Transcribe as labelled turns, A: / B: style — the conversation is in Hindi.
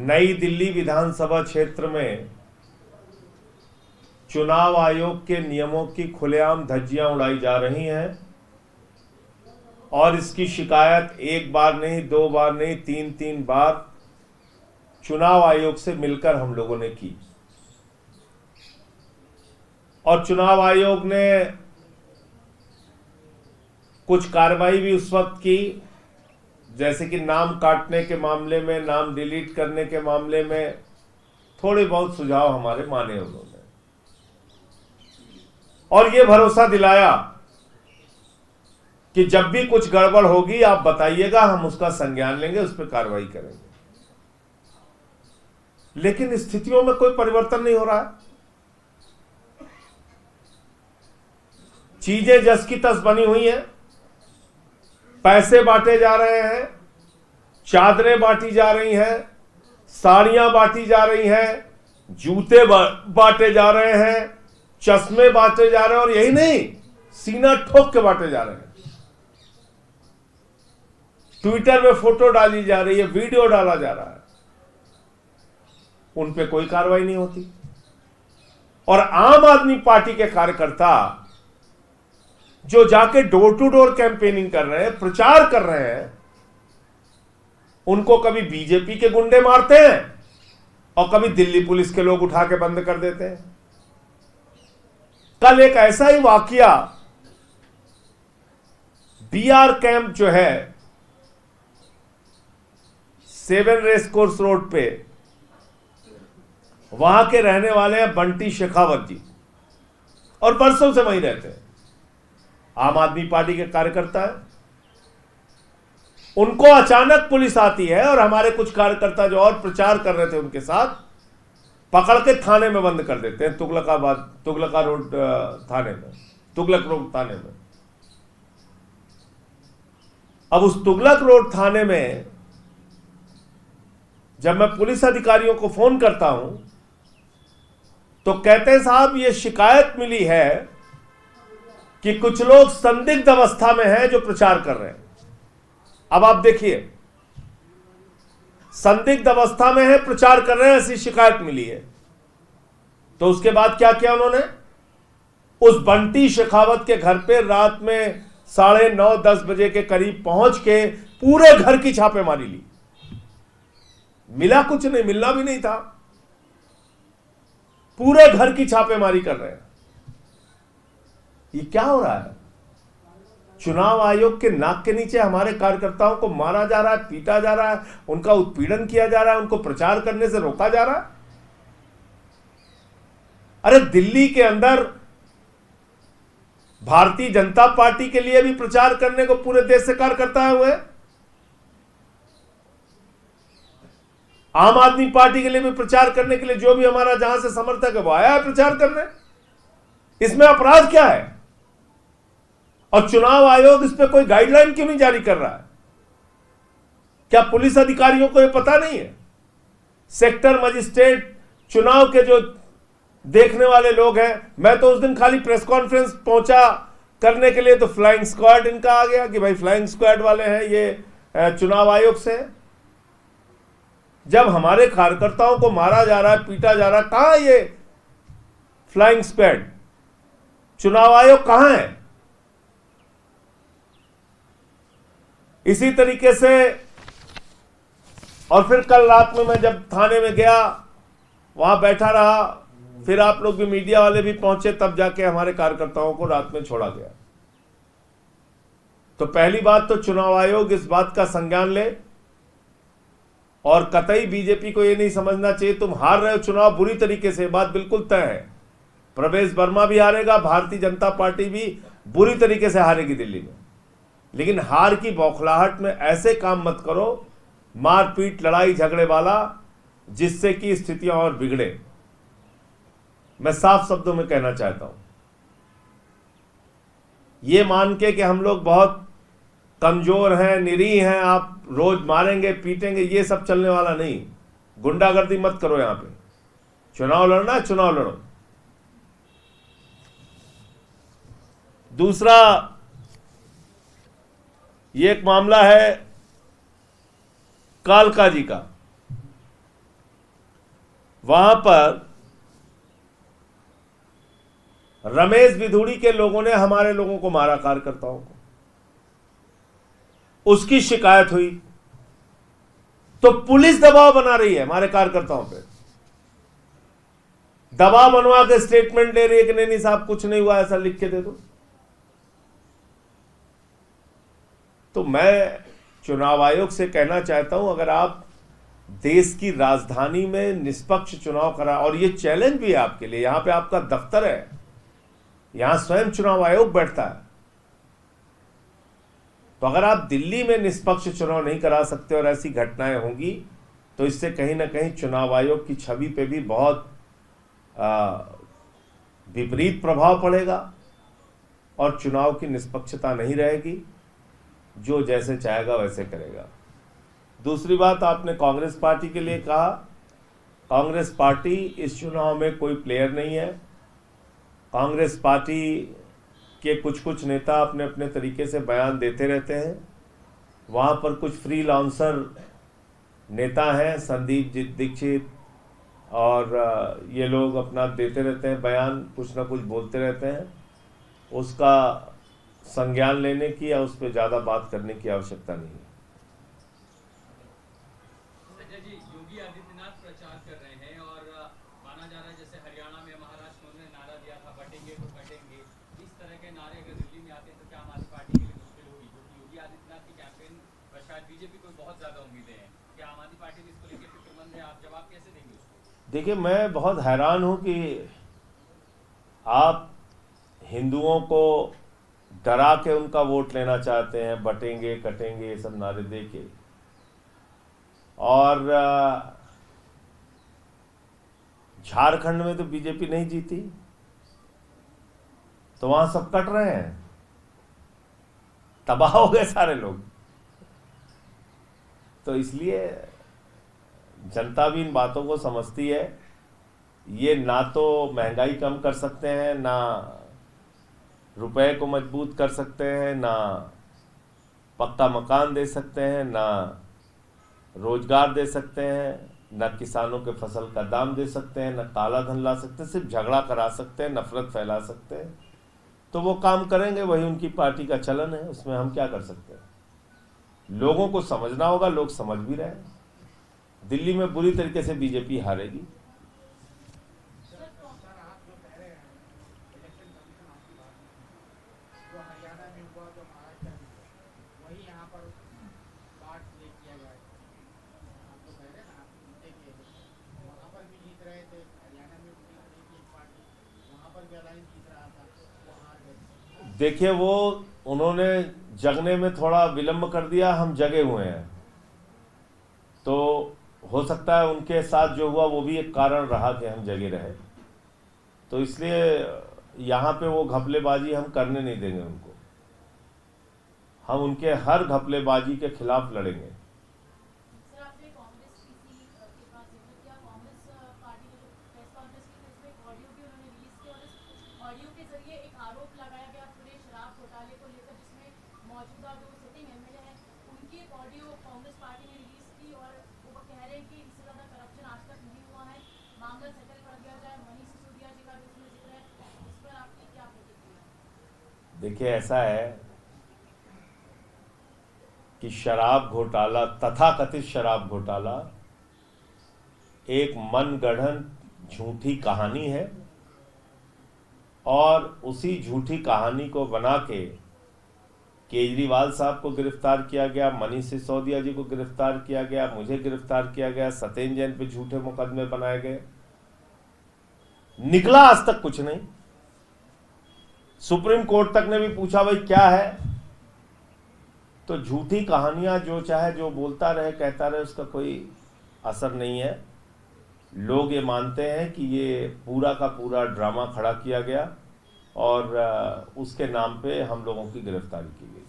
A: नई दिल्ली विधानसभा क्षेत्र में चुनाव आयोग के नियमों की खुलेआम धज्जियां उड़ाई जा रही हैं और इसकी शिकायत एक बार नहीं, दो बार नहीं, तीन बार चुनाव आयोग से मिलकर हम लोगों ने की। और चुनाव आयोग ने कुछ कार्रवाई भी उस वक्त की, जैसे कि नाम काटने के मामले में, नाम डिलीट करने के मामले में थोड़े बहुत सुझाव हमारे माने उन्होंने, और ये भरोसा दिलाया कि जब भी कुछ गड़बड़ होगी आप बताइएगा, हम उसका संज्ञान लेंगे, उस पर कार्रवाई करेंगे। लेकिन स्थितियों में कोई परिवर्तन नहीं हो रहा है। चीजें जस की तस बनी हुई हैं, पैसे बांटे जा रहे हैं, चादरें बांटी जा रही हैं, साड़ियां बांटी जा रही हैं, जूते बांटे जा रहे हैं, चश्मे बांटे जा रहे हैं, और यही नहीं, सीना ठोक के बांटे जा रहे हैं। ट्विटर में फोटो डाली जा रही है, वीडियो डाला जा रहा है, उन पे कोई कार्रवाई नहीं होती। और आम आदमी पार्टी के कार्यकर्ता जो जाके डोर टू डोर कैंपेनिंग कर रहे हैं, प्रचार कर रहे हैं, उनको कभी बीजेपी के गुंडे मारते हैं और कभी दिल्ली पुलिस के लोग उठा के बंद कर देते हैं। कल एक ऐसा ही वाकया बीआर कैंप जो है 7 रेस कोर्स रोड पे, वहां के रहने वाले हैं बंटी शेखावत जी, और बरसों से वहीं रहते हैं, आम आदमी पार्टी के कार्यकर्ता है। उनको अचानक पुलिस आती है और हमारे कुछ कार्यकर्ता जो और प्रचार कर रहे थे उनके साथ पकड़ के थाने में बंद कर देते हैं, तुगलक रोड थाने में। अब उस तुगलक रोड थाने में जब मैं पुलिस अधिकारियों को फोन करता हूं तो कहते हैं साहब ये शिकायत मिली है कि कुछ लोग संदिग्ध अवस्था में हैं जो प्रचार कर रहे हैं। अब आप देखिए, संदिग्ध अवस्था में है, प्रचार कर रहे हैं, ऐसी शिकायत मिली है। तो उसके बाद क्या किया उन्होंने? उस बंटी शेखावत के घर पे रात में 9:30-10 बजे के करीब पहुंच के पूरे घर की छापेमारी ली। मिला कुछ नहीं, मिलना भी नहीं था, पूरे घर की छापेमारी कर रहे हैं। ये क्या हो रहा है? चुनाव आयोग के नाक के नीचे हमारे कार्यकर्ताओं को मारा जा रहा है, पीटा जा रहा है, उनका उत्पीड़न किया जा रहा है, उनको प्रचार करने से रोका जा रहा है। अरे दिल्ली के अंदर भारतीय जनता पार्टी के लिए भी प्रचार करने को पूरे देश से कार्यकर्ता हुए, आम आदमी पार्टी के लिए भी प्रचार करने के लिए जो भी हमारा जहां से समर्थक है वो आया है प्रचार करने। इसमें अपराध क्या है? और चुनाव आयोग इस पे कोई गाइडलाइन क्यों नहीं जारी कर रहा है? क्या पुलिस अधिकारियों को यह पता नहीं है? सेक्टर मजिस्ट्रेट, चुनाव के जो देखने वाले लोग हैं, मैं तो उस दिन खाली प्रेस कॉन्फ्रेंस पहुंचा करने के लिए तो फ्लाइंग स्क्वाड इनका आ गया कि भाई फ्लाइंग स्क्वाड वाले हैं ये चुनाव आयोग से। जब हमारे कार्यकर्ताओं को मारा जा रहा है, पीटा जा रहा है, कहां ये फ्लाइंग स्क्वाड? चुनाव आयोग कहां है? इसी तरीके से, और फिर कल रात में मैं जब थाने में गया, वहां बैठा रहा, फिर आप लोग भी, मीडिया वाले भी पहुंचे, तब जाके हमारे कार्यकर्ताओं को रात में छोड़ा गया। तो पहली बात तो चुनाव आयोग इस बात का संज्ञान ले, और कतई बीजेपी को यह नहीं समझना चाहिए तुम हार रहे हो चुनाव बुरी तरीके से, बात बिल्कुल तय है। प्रवेश वर्मा भी हारेगा, भारतीय जनता पार्टी भी बुरी तरीके से हारेगी दिल्ली में, लेकिन हार की बौखलाहट में ऐसे काम मत करो, मारपीट, लड़ाई झगड़े वाला, जिससे कि स्थितियां और बिगड़े। मैं साफ शब्दों में कहना चाहता हूं, ये मान के कि हम लोग बहुत कमजोर हैं, निरीह हैं, आप रोज मारेंगे पीटेंगे, ये सब चलने वाला नहीं। गुंडागर्दी मत करो। यहां पे चुनाव लड़ना है, चुनाव लड़ो। दूसरा, ये एक मामला है कालका जी का। वहां पर रमेश बिधूड़ी के लोगों ने हमारे लोगों को मारा, कार्यकर्ताओं को, उसकी शिकायत हुई तो पुलिस दबाव बना रही है हमारे कार्यकर्ताओं पे, दबाव बनवा के स्टेटमेंट ले रही है कि नहीं साहब कुछ नहीं हुआ, ऐसा लिख के दे दो। तो मैं चुनाव आयोग से कहना चाहता हूं, अगर आप देश की राजधानी में निष्पक्ष चुनाव करा, और ये चैलेंज भी है आपके लिए, यहां पे आपका दफ्तर है, यहां स्वयं चुनाव आयोग बैठता है, तो अगर आप दिल्ली में निष्पक्ष चुनाव नहीं करा सकते और ऐसी घटनाएं होंगी तो इससे कहीं ना कहीं चुनाव आयोग की छवि पे भी बहुत विपरीत प्रभाव पड़ेगा और चुनाव की निष्पक्षता नहीं रहेगी, जो जैसे चाहेगा वैसे करेगा। दूसरी बात, आपने कांग्रेस पार्टी के लिए कहा, कांग्रेस पार्टी इस चुनाव में कोई प्लेयर नहीं है। कांग्रेस पार्टी के कुछ नेता अपने अपने तरीके से बयान देते रहते हैं, वहाँ पर कुछ फ्रीलांसर नेता हैं, संदीप दीक्षित और ये लोग अपना देते रहते हैं बयान, कुछ ना कुछ बोलते रहते हैं, उसका संज्ञान लेने की या उस पर ज़्यादा बात करने की आवश्यकता नहीं है।
B: योगी आदित्यनाथ प्रचार कर रहे हैं और माना जा रहा है जैसे हरियाणा में, महाराष्ट्र में नारा दिया था बटेंगे तो कटेंगे, इस तरह के नारे अगर दिल्ली में आते हैं तो क्या आम आदमी पार्टी के लिए मुश्किल होगी? क्योंकि योगी आदित्यनाथ की कैंपेन पर शायद बीजेपी को बहुत ज्यादा उम्मीदें हैं, क्या आम आदमी पार्टी भी इसको लेकर फिक्रमंद है? आप जवाब कैसे देंगे उसको?
A: देखिए, मैं बहुत हैरान हूं कि आप हिंदुओं को डरा के उनका वोट लेना चाहते हैं, बटेंगे कटेंगे ये सब नारे दे के, और झारखंड में तो बीजेपी नहीं जीती तो वहां सब कट रहे हैं, तबाह हो गए सारे लोग। तो इसलिए जनता भी इन बातों को समझती है, ये ना तो महंगाई कम कर सकते हैं, ना रुपए को मजबूत कर सकते हैं, ना पक्का मकान दे सकते हैं, ना रोजगार दे सकते हैं, न किसानों के फसल का दाम दे सकते हैं, न काला धन ला सकते हैं, सिर्फ झगड़ा करा सकते हैं, नफरत फैला सकते हैं। तो वो काम करेंगे, वही उनकी पार्टी का चलन है, उसमें हम क्या कर सकते हैं? लोगों को समझना होगा, लोग समझ भी रहे हैं। दिल्ली में बुरी तरीके से बीजेपी हारेगी। देखिए, वो उन्होंने जगने में थोड़ा विलंब कर दिया, हम जगे हुए हैं, तो हो सकता है उनके साथ जो हुआ वो भी एक कारण रहा कि हम जगे रहे। तो इसलिए यहाँ पे वो घपलेबाजी हम करने नहीं देंगे उनको, हम उनके हर घपलेबाजी के खिलाफ लड़ेंगे। देखिए, ऐसा है कि शराब घोटाला, तथाकथित शराब घोटाला एक मनगढ़ंत झूठी कहानी है, और उसी झूठी कहानी को बना के केजरीवाल साहब को गिरफ्तार किया गया, मनीष सिसोदिया जी को गिरफ्तार किया गया, मुझे गिरफ्तार किया गया, सत्येंद्र जैन पे झूठे मुकदमे बनाए गए, निकला आज तक कुछ नहीं। सुप्रीम कोर्ट तक ने भी पूछा भाई क्या है, तो झूठी कहानियां जो चाहे जो बोलता रहे, कहता रहे, उसका कोई असर नहीं है। लोग ये मानते हैं कि ये पूरा का पूरा ड्रामा खड़ा किया गया और उसके नाम पे हम लोगों की गिरफ्तारी की गई।